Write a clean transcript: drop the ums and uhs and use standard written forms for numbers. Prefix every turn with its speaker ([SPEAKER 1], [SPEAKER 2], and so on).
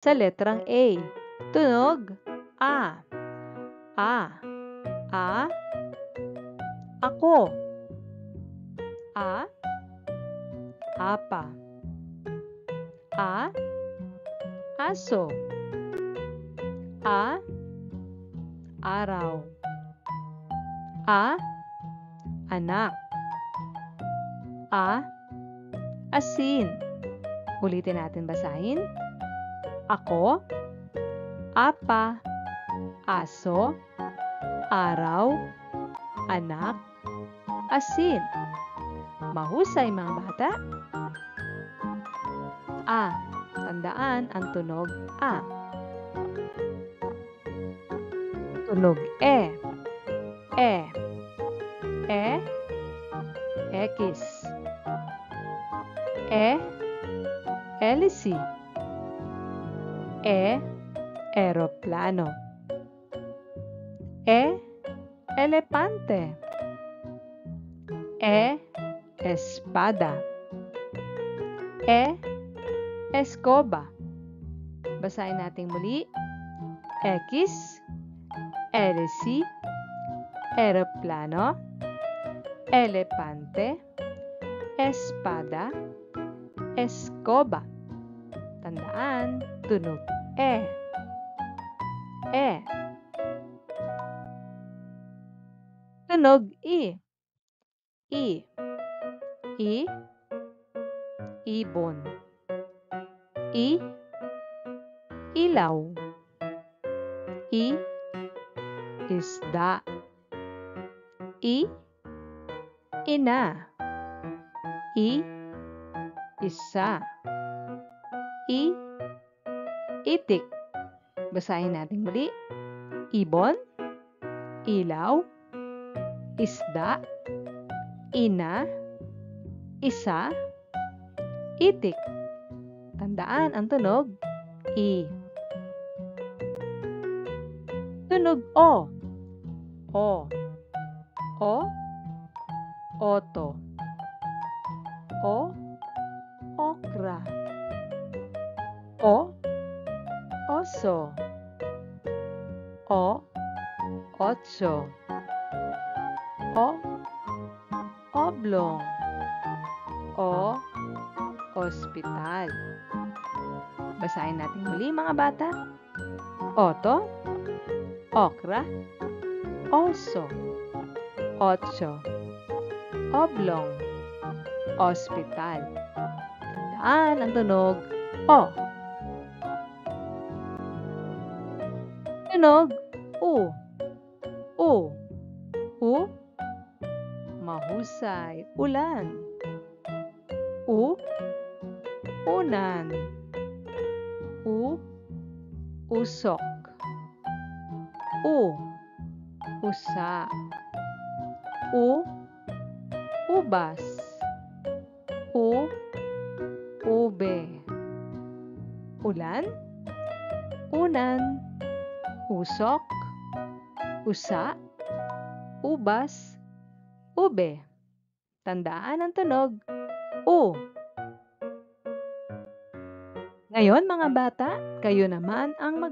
[SPEAKER 1] Sa letrang A, tunog A. A. A. Ako. A. Apa. A. Aso. A. Araw. A. Anak. A. Asin. Ulitin natin basahin. Ako. Apa. Aso. Araw. Anak. Asin. Mahusay mga bata. A. Tandaan ang tunog A. Tunog E. E. E. X. E. Hélice. E. Eroplano. E. Elepante. E. Espada. E. Escoba. Basahin natin muli. X, hélice, eroplano, elepante, espada, escoba. Tandaan, tunog E. E. Tunog I. I. I. Ibon. I. Ilaw. I. Isda. I. Ina. I. Isa. I. Itik. Basahin natin muli. Ibon, ilaw, isda, ina, isa, itik. Tandaan ang tunog I. Tunog O. O. O. Oto. O. Okra. O. Oso. O. Otso. O. Oblong. O. Ospital. Basahin natin muli mga bata. Oto. Okra. Oso. Otso. Oblong. Ospital. Tandaan ang tunog O. Tunog U. U. U. Mahusay. Ulan. U. Unan. U. Usok. U. Usa. U. Ubas. U. Ube. Ulan. Unan. Usok. Usa. Ubas. Ube. Tandaan ang tunog U. Ngayon mga bata, kayo naman ang